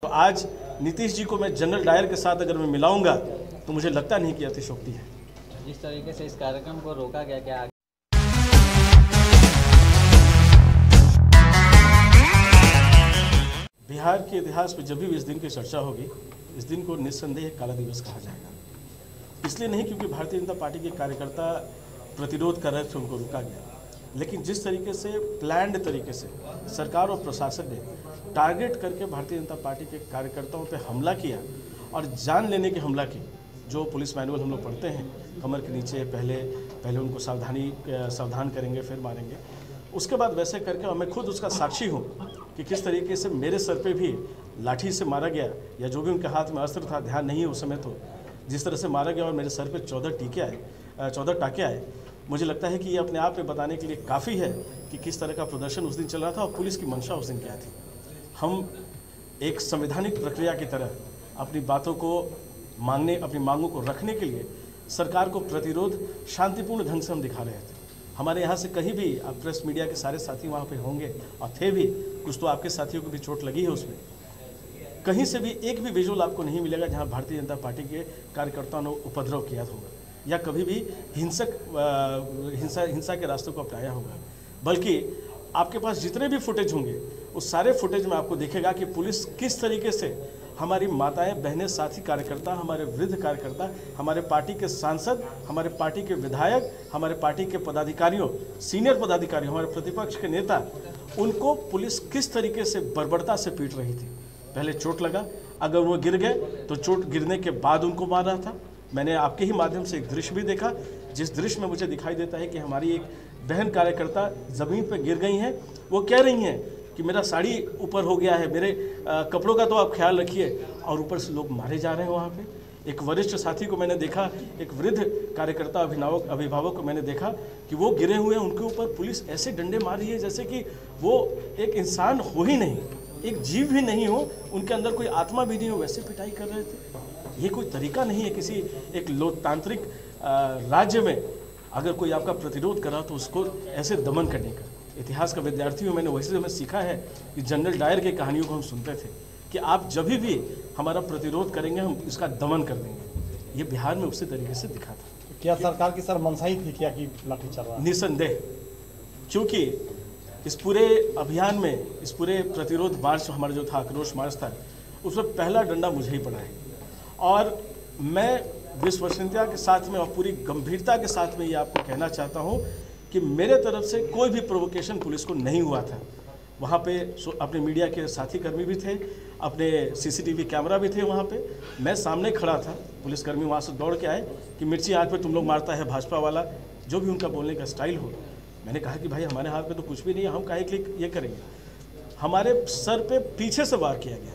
तो आज नीतीश जी को मैं जनरल डायर के साथ अगर मैं मिलाऊंगा तो मुझे लगता नहीं कि अतिशयोक्ति है। जिस तरीके से इस कार्यक्रम को रोका गया, क्या बिहार के इतिहास में जब भी इस दिन की चर्चा होगी, इस दिन को निस्संदेह काला दिवस कहा जाएगा। इसलिए नहीं क्योंकि भारतीय जनता पार्टी के कार्यकर्ता प्रतिरोध कर रहे थे, उनको रोका गया, लेकिन जिस तरीके से प्लान्ड तरीके से सरकार और प्रशासन ने टारगेट करके भारतीय जनता पार्टी के कार्यकर्ताओं पे हमला किया और जान लेने की हमला की। जो पुलिस मैनुअल हम लोग पढ़ते हैं, कमर के नीचे पहले उनको सावधान करेंगे, फिर मारेंगे, उसके बाद वैसे करके, और मैं खुद उसका साक्षी हूँ कि किस तरीके से मेरे सर पे भी लाठी से मारा गया, या जो भी उनके हाथ में अस्त्र था, ध्यान नहीं है उस समय, तो जिस तरह से मारा गया और मेरे सर पे 14 टाँके आए। मुझे लगता है कि ये अपने आप में बताने के लिए काफ़ी है कि किस तरह का प्रदर्शन उस दिन चल रहा था और पुलिस की मंशा उस दिन क्या थी। हम एक संवैधानिक प्रक्रिया की तरह अपनी बातों को मांगने, अपनी मांगों को रखने के लिए सरकार को प्रतिरोध शांतिपूर्ण ढंग से हम दिखा रहे थे। हमारे यहाँ से कहीं भी, आप प्रेस मीडिया के सारे साथी वहाँ पे होंगे और थे भी, कुछ तो आपके साथियों को भी चोट लगी है उसमें, कहीं से भी एक भी विजुअल आपको नहीं मिलेगा जहाँ भारतीय जनता पार्टी के कार्यकर्ताओं ने उपद्रव किया होगा या कभी भी हिंसा के रास्तों को अपनाया होगा। बल्कि आपके पास जितने भी फुटेज होंगे, उस सारे फुटेज में आपको दिखेगा कि पुलिस किस तरीके से हमारी माताएं, बहनें, साथी कार्यकर्ता, हमारे वृद्ध कार्यकर्ता, हमारे पार्टी के सांसद, हमारे पार्टी के विधायक, हमारे पार्टी के पदाधिकारियों, सीनियर पदाधिकारियों, हमारे प्रतिपक्ष के नेता, उनको पुलिस किस तरीके से बर्बरता से पीट रही थी। पहले चोट लगा, अगर वो गिर गए तो चोट गिरने के बाद उनको मार रहा था। मैंने आपके ही माध्यम से एक दृश्य भी देखा, जिस दृश्य में मुझे दिखाई देता है कि हमारी एक बहन कार्यकर्ता ज़मीन पर गिर गई हैं। वो कह रही हैं कि मेरा साड़ी ऊपर हो गया है, मेरे कपड़ों का तो आप ख्याल रखिए, और ऊपर से लोग मारे जा रहे हैं वहाँ पे। एक वरिष्ठ साथी को मैंने देखा, एक वृद्ध कार्यकर्ता अभिभावक को मैंने देखा कि वो गिरे हुए हैं, उनके ऊपर पुलिस ऐसे डंडे मार रही है जैसे कि वो एक इंसान हो ही नहीं, एक जीव भी नहीं हो, उनके अंदर कोई आत्मा भी नहीं हो, वैसे पिटाई कर रहे थे। ये कोई तरीका नहीं है किसी एक लोकतांत्रिक राज्य में अगर कोई आपका प्रतिरोध करा तो उसको ऐसे दमन करने का। इतिहास का विद्यार्थी हूँ, मैंने वैसे हमें सीखा है कि जनरल डायर की कहानियों को हम सुनते थे कि आप जब भी हमारा प्रतिरोध करेंगे हम इसका दमन कर देंगे। ये बिहार में उसी तरीके से दिखा था। क्या सरकार की मंशा ही थी क्या कि लाठी चल रहा? निसंदेह, क्योंकि इस पूरे अभियान में, इस पूरे प्रतिरोध मार्च हमारा जो था, आक्रोश मार्च था, उसमें पहला डंडा मुझे ही पड़ा है। और मैं विश्वसनीयता के साथ में और पूरी गंभीरता के साथ में ये आपको कहना चाहता हूँ कि मेरे तरफ से कोई भी प्रोवोकेशन पुलिस को नहीं हुआ था। वहाँ पे अपने मीडिया के साथी कर्मी भी थे, अपने सीसीटीवी कैमरा भी थे वहाँ पे। मैं सामने खड़ा था, पुलिसकर्मी वहाँ से दौड़ के आए कि मिर्ची हाथ पे तुम लोग मारता है भाजपा वाला, जो भी उनका बोलने का स्टाइल हो। मैंने कहा कि भाई हमारे हाथ में तो कुछ भी नहीं है, हम काहे क्लिक ये करेंगे। हमारे सर पे पीछे से वार किया गया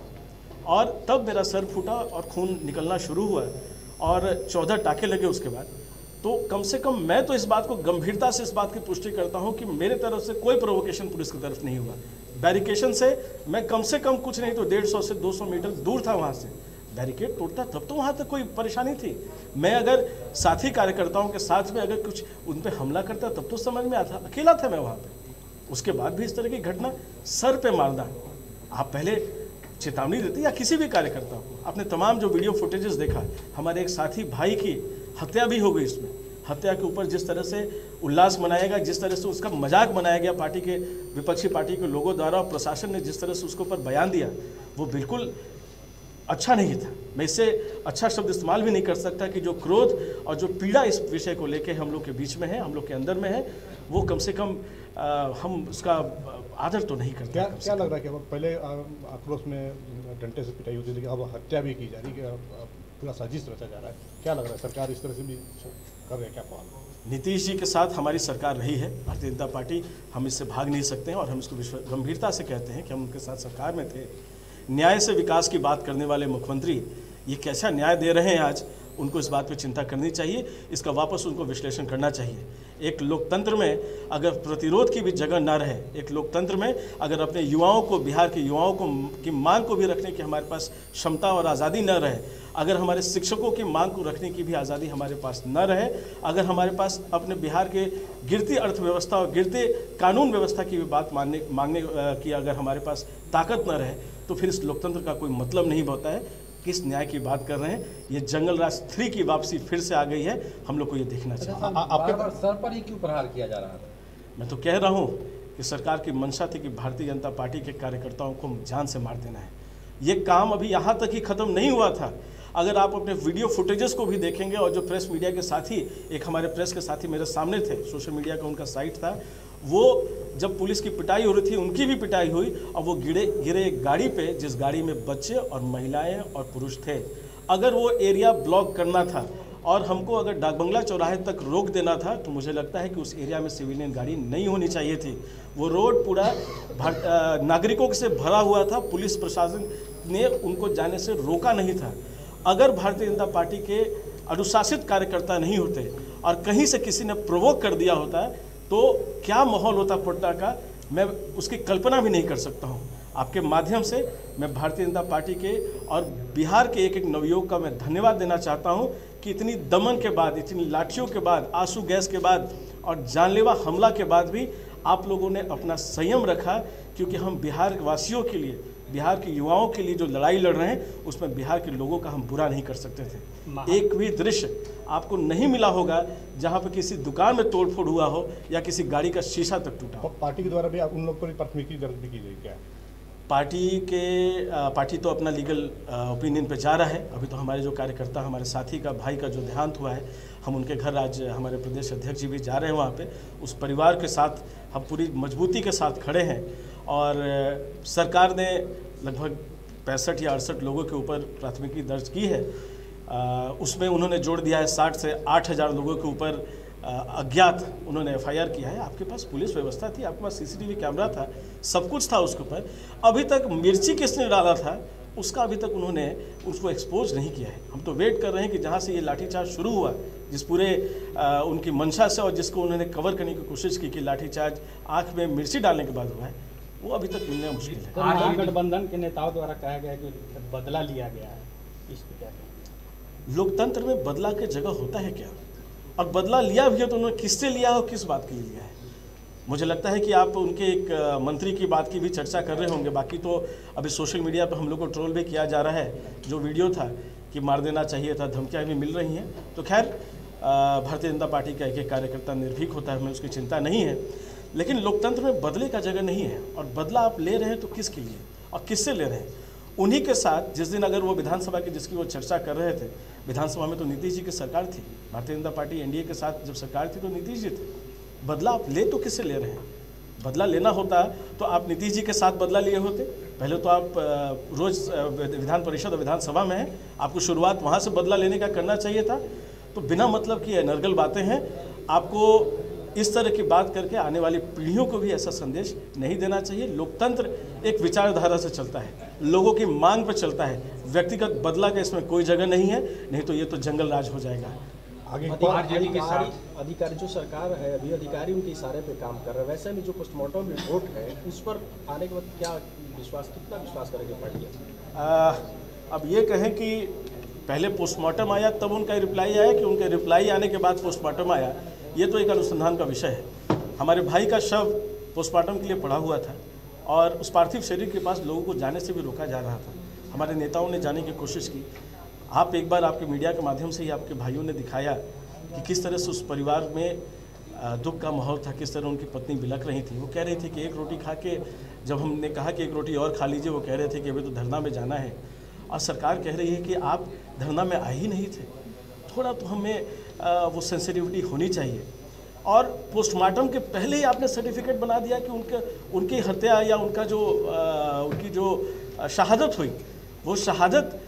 और तब मेरा सर फूटा और खून निकलना शुरू हुआ और 14 टाँके लगे उसके बाद। तो कम से कम मैं तो इस बात को गंभीरता से, इस बात की पुष्टि करता हूं कि मेरे तरफ से कोई प्रोवोकेशन पुलिस की तरफ नहीं हुआ। बैरिकेशन से मैं कम से कम कुछ नहीं तो 150 से 200 मीटर दूर था वहां से। बैरिकेड टूटता तब तो वहां तक कोई परेशानी थी। मैं अगर साथी कार्यकर्ताओं के साथ में अगर कुछ उन पर हमला करता तब तो समझ में आता, अकेला था मैं वहाँ पर। उसके बाद भी इस तरह की घटना, सर पे मारना, आप पहले चेतावनी देते या किसी भी कार्यकर्ता को। आपने तमाम जो वीडियो फुटेजेस देखा, हमारे एक साथी भाई की हत्या भी हो गई। इसमें हत्या के ऊपर जिस तरह से उल्लास मनाया गया, जिस तरह से उसका मजाक बनाया गया पार्टी के, विपक्षी पार्टी के लोगों द्वारा, और प्रशासन ने जिस तरह से उसके ऊपर बयान दिया, वो बिल्कुल अच्छा नहीं था। मैं इससे अच्छा शब्द इस्तेमाल भी नहीं कर सकता कि जो क्रोध और जो पीड़ा इस विषय को लेके हम लोग के बीच में है, हम लोग के अंदर में है, वो कम से कम हम उसका आदर तो नहीं करते। क्या लग रहा है कि अब पहले आक्रोश में डंडे से पिटाई होती थी, लेकिन अब हत्या भी की जा रही है, पूरा साजिश रचा जा रहा है? क्या लग रहा है, सरकार इस तरह से भी कर रहे हैं क्या पहल? नीतीश जी के साथ हमारी सरकार रही है, भारतीय जनता पार्टी, हम इससे भाग नहीं सकते हैं और हम इसको गंभीरता से कहते हैं कि हम उनके साथ सरकार में थे। न्याय से विकास की बात करने वाले मुख्यमंत्री ये कैसा न्याय दे रहे हैं आज, उनको इस बात पे चिंता करनी चाहिए, इसका वापस उनको विश्लेषण करना चाहिए। एक लोकतंत्र में अगर प्रतिरोध की भी जगह ना रहे, एक लोकतंत्र में अगर अपने युवाओं को, बिहार के युवाओं को की मांग को भी रखने की हमारे पास क्षमता और आज़ादी न रहे, अगर हमारे शिक्षकों की मांग को रखने की भी आज़ादी हमारे पास न रहे, अगर हमारे पास अपने बिहार के गिरती अर्थव्यवस्था और गिरते कानून व्यवस्था की भी बात मांगने की अगर हमारे पास ताकत न रहे, तो फिर इस लोकतंत्र का कोई मतलब नहीं होता है। किस न्याय की बात कर रहे हैं? ये जंगल राज 3 की वापसी फिर से आ गई है, हम लोग को ये देखना चाहिए। बार-बार सर पर ही क्यों प्रहार किया जा रहा था? मैं तो कह रहा हूँ कि सरकार की मंशा थी कि भारतीय जनता पार्टी के कार्यकर्ताओं को जान से मार देना है। ये काम अभी यहाँ तक ही खत्म नहीं हुआ था। अगर आप अपने वीडियो फुटेजेस को भी देखेंगे और जो प्रेस मीडिया के साथी, एक हमारे प्रेस के साथी मेरे सामने थे, सोशल मीडिया का उनका साइट था, वो जब पुलिस की पिटाई हो रही थी, उनकी भी पिटाई हुई और वो गिरे एक गाड़ी पे, जिस गाड़ी में बच्चे और महिलाएं और पुरुष थे। अगर वो एरिया ब्लॉक करना था और हमको अगर डाकबंगला चौराहे तक रोक देना था, तो मुझे लगता है कि उस एरिया में सिविलियन गाड़ी नहीं होनी चाहिए थी। वो रोड पूरा नागरिकों से भरा हुआ था, पुलिस प्रशासन ने उनको जाने से रोका नहीं था। अगर भारतीय जनता पार्टी के अनुशासित कार्यकर्ता नहीं होते और कहीं से किसी ने प्रोवोक कर दिया होता, तो क्या माहौल होता पटना का, मैं उसकी कल्पना भी नहीं कर सकता हूँ। आपके माध्यम से मैं भारतीय जनता पार्टी के और बिहार के एक एक नवयुवक का मैं धन्यवाद देना चाहता हूँ कि इतनी दमन के बाद, इतनी लाठियों के बाद, आंसू गैस के बाद और जानलेवा हमला के बाद भी आप लोगों ने अपना संयम रखा, क्योंकि हम बिहार वासियों के लिए, बिहार के युवाओं के लिए जो लड़ाई लड़ रहे हैं, उसमें बिहार के लोगों का हम बुरा नहीं कर सकते थे। एक भी दृश्य आपको नहीं मिला होगा जहां पर किसी दुकान में तोड़फोड़ हुआ हो या किसी गाड़ी का शीशा तक टूटा हो। पार्टी के द्वारा भी उन लोग पर प्राथमिकी दर्ज भी की गई क्या? पार्टी तो अपना लीगल ओपिनियन पे जा रहा है। अभी तो हमारे जो कार्यकर्ता, हमारे साथी का, भाई का जो देहांत हुआ है, हम उनके घर आज हमारे प्रदेश अध्यक्ष जी भी जा रहे हैं वहाँ पे। उस परिवार के साथ हम पूरी मजबूती के साथ खड़े हैं और सरकार ने लगभग 65 या 68 लोगों के ऊपर प्राथमिकी दर्ज की है। उसमें उन्होंने जोड़ दिया है 60 से 8000 लोगों के ऊपर अज्ञात उन्होंने FIR किया है। आपके पास पुलिस व्यवस्था थी, आपके पास CCTV कैमरा था, सब कुछ था उसके ऊपर। अभी तक मिर्ची किसने डाला था उसका अभी तक उन्होंने उसको एक्सपोज नहीं किया है। हम तो वेट कर रहे हैं कि जहाँ से ये लाठीचार्ज शुरू हुआ, जिस पूरे उनकी मंशा से और जिसको उन्होंने कवर करने की कोशिश की कि लाठीचार्ज आँख में मिर्ची डालने के बाद हुआ है, वो अभी तक मिलना मुश्किल है। महागठबंधन के नेताओं द्वारा कहा गया कि बदला लिया गया है, इस पर क्या कहें? लोकतंत्र में बदला की जगह होता है क्या? और बदला लिया भी है तो उन्होंने किससे लिया हो, किस बात के लिए लिया है? मुझे लगता है कि आप उनके एक मंत्री की बात की भी चर्चा कर रहे होंगे। बाकी तो अभी सोशल मीडिया पर हम लोग को ट्रोल भी किया जा रहा है, जो वीडियो था कि मार देना चाहिए था, धमकियाँ भी मिल रही हैं। तो खैर, भारतीय जनता पार्टी का एक एक कार्यकर्ता निर्भीक होता है, हमें उसकी चिंता नहीं है। लेकिन लोकतंत्र में बदले का जगह नहीं है। और बदला आप ले रहे हैं तो किसके लिए और किससे ले रहे हैं? उन्हीं के साथ जिस दिन अगर वो विधानसभा की जिसकी वो चर्चा कर रहे थे, विधानसभा में तो नीतीश जी की सरकार थी, भारतीय जनता पार्टी NDA के साथ जब सरकार थी तो नीतीश जी थे। बदला आप ले तो किससे ले रहे हैं? बदला लेना होता तो आप नीतीश जी के साथ बदला लिए होते। पहले तो आप रोज विधान परिषद और विधानसभा में हैं, आपको शुरुआत वहाँ से बदला लेने का करना चाहिए था। तो बिना मतलब की अनर्गल बातें हैं। आपको इस तरह की बात करके आने वाली पीढ़ियों को भी ऐसा संदेश नहीं देना चाहिए। लोकतंत्र एक विचारधारा से चलता है, लोगों की मांग पर चलता है। व्यक्तिगत बदला का इसमें कोई जगह नहीं है, नहीं तो ये तो जंगल राज हो जाएगा। आगे अधिकारी जो सरकार है, अभी अधिकारी उनके इशारे पे काम कर रहे हैं। वैसे में जो पोस्टमार्टम रिपोर्ट है उस पर आने के बाद क्या विश्वास, कितना विश्वास करेंगे पार्टी? अब ये कहें कि पहले पोस्टमार्टम आया तब उनका रिप्लाई आया कि उनके रिप्लाई आने के बाद पोस्टमार्टम आया, ये तो एक अनुसंधान का विषय है। हमारे भाई का शव पोस्टमार्टम के लिए पड़ा हुआ था और उस पार्थिव शरीर के पास लोगों को जाने से भी रोका जा रहा था। हमारे नेताओं ने जाने की कोशिश की। आप एक बार आपके मीडिया के माध्यम से ही आपके भाइयों ने दिखाया कि किस तरह से उस परिवार में दुख का माहौल था, किस तरह उनकी पत्नी बिलख रही थी। वो कह रही थी कि एक रोटी खा के, जब हमने कहा कि एक रोटी और खा लीजिए, वो कह रहे थे कि अभी तो धरना में जाना है। और सरकार कह रही है कि आप धरना में आए ही नहीं थे। थोड़ा तो हमें वो सेंसिटिविटी होनी चाहिए। और पोस्टमार्टम के पहले ही आपने सर्टिफिकेट बना दिया कि उनकी हत्या या उनकी जो शहादत हुई, वो शहादत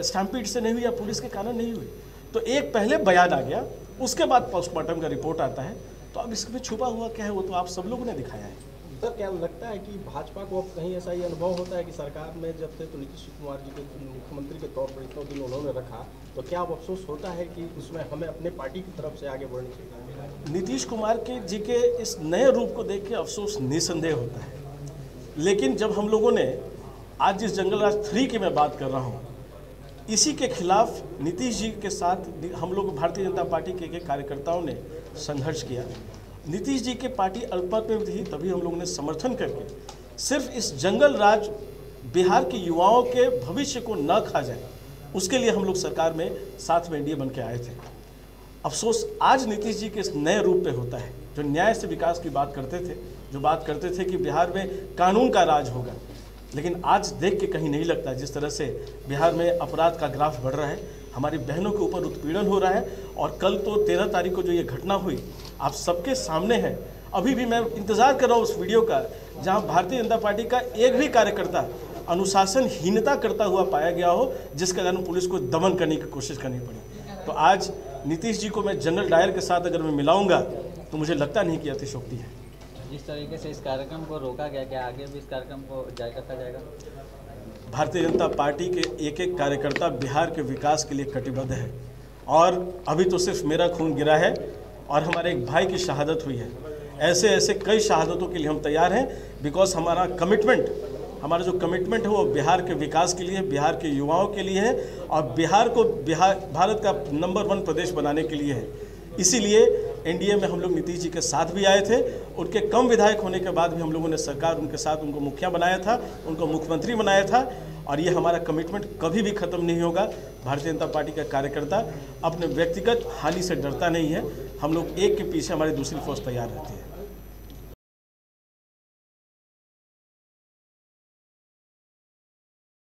स्टैम्पीड से नहीं हुई या पुलिस के कारण नहीं हुई। तो एक पहले बयान आ गया, उसके बाद पोस्टमार्टम का रिपोर्ट आता है। तो अब इसमें छुपा हुआ क्या है, वो तो आप सब लोगों ने दिखाया है। सर क्या लगता है कि भाजपा को अब कहीं ऐसा ही अनुभव होता है कि सरकार में जब थे तो नीतीश कुमार जी को मुख्यमंत्री के तौर पर इतने दिन उन्होंने रखा, तो क्या अब अफसोस होता है कि उसमें हमें अपने पार्टी की तरफ से आगे बढ़नी चाहिए? नीतीश कुमार जी के इस नए रूप को देख के अफसोस निसंदेह होता है, लेकिन जब हम लोगों ने आज जिस जंगल राज 3 की मैं बात कर रहा हूँ, इसी के खिलाफ नीतीश जी के साथ हम लोग भारतीय जनता पार्टी के कार्यकर्ताओं ने संघर्ष किया। नीतीश जी की पार्टी अल्पमत में थी, तभी हम लोगों ने समर्थन करके सिर्फ इस जंगल राज बिहार के युवाओं के भविष्य को न खा जाए, उसके लिए हम लोग सरकार में साथ में एनडीए बन के आए थे। अफसोस आज नीतीश जी के इस नए रूप पे होता है, जो न्याय से विकास की बात करते थे, जो बात करते थे कि बिहार में कानून का राज होगा, लेकिन आज देख के कहीं नहीं लगता जिस तरह से बिहार में अपराध का ग्राफ बढ़ रहा है, हमारी बहनों के ऊपर उत्पीड़न हो रहा है। और कल तो 13 तारीख को जो ये घटना हुई आप सबके सामने है। अभी भी मैं इंतज़ार कर रहा हूँ उस वीडियो का जहाँ भारतीय जनता पार्टी का एक भी कार्यकर्ता अनुशासनहीनता करता हुआ पाया गया हो, जिसके कारण पुलिस को दमन करने की कोशिश करनी पड़ी। तो आज नीतीश जी को मैं जनरल डायर के साथ अगर मैं मिलाऊंगा तो मुझे लगता नहीं कि अतिशोक्ति है। जिस तरीके से इस कार्यक्रम को रोका गया, क्या आगे भी इस कार्यक्रम को जारी रखा जाएगा? भारतीय जनता पार्टी के एक एक कार्यकर्ता बिहार के विकास के लिए कटिबद्ध है, और अभी तो सिर्फ मेरा खून गिरा है और हमारे एक भाई की शहादत हुई है। ऐसे ऐसे कई शहादतों के लिए हम तैयार हैं, बिकॉज हमारा जो कमिटमेंट है वो बिहार के विकास के लिए, बिहार के युवाओं के लिए है, और बिहार को भारत का नंबर 1 प्रदेश बनाने के लिए है। इसीलिए एनडीए में हम लोग नीतीश जी के साथ भी आए थे। उनके कम विधायक होने के बाद भी हम लोगों ने सरकार उनके साथ उनको मुखिया बनाया था, उनको मुख्यमंत्री बनाया था, और ये हमारा कमिटमेंट कभी भी खत्म नहीं होगा। भारतीय जनता पार्टी का कार्यकर्ता अपने व्यक्तिगत हानि से डरता नहीं है। हम लोग एक के पीछे हमारी दूसरी फोर्स तैयार रहती है।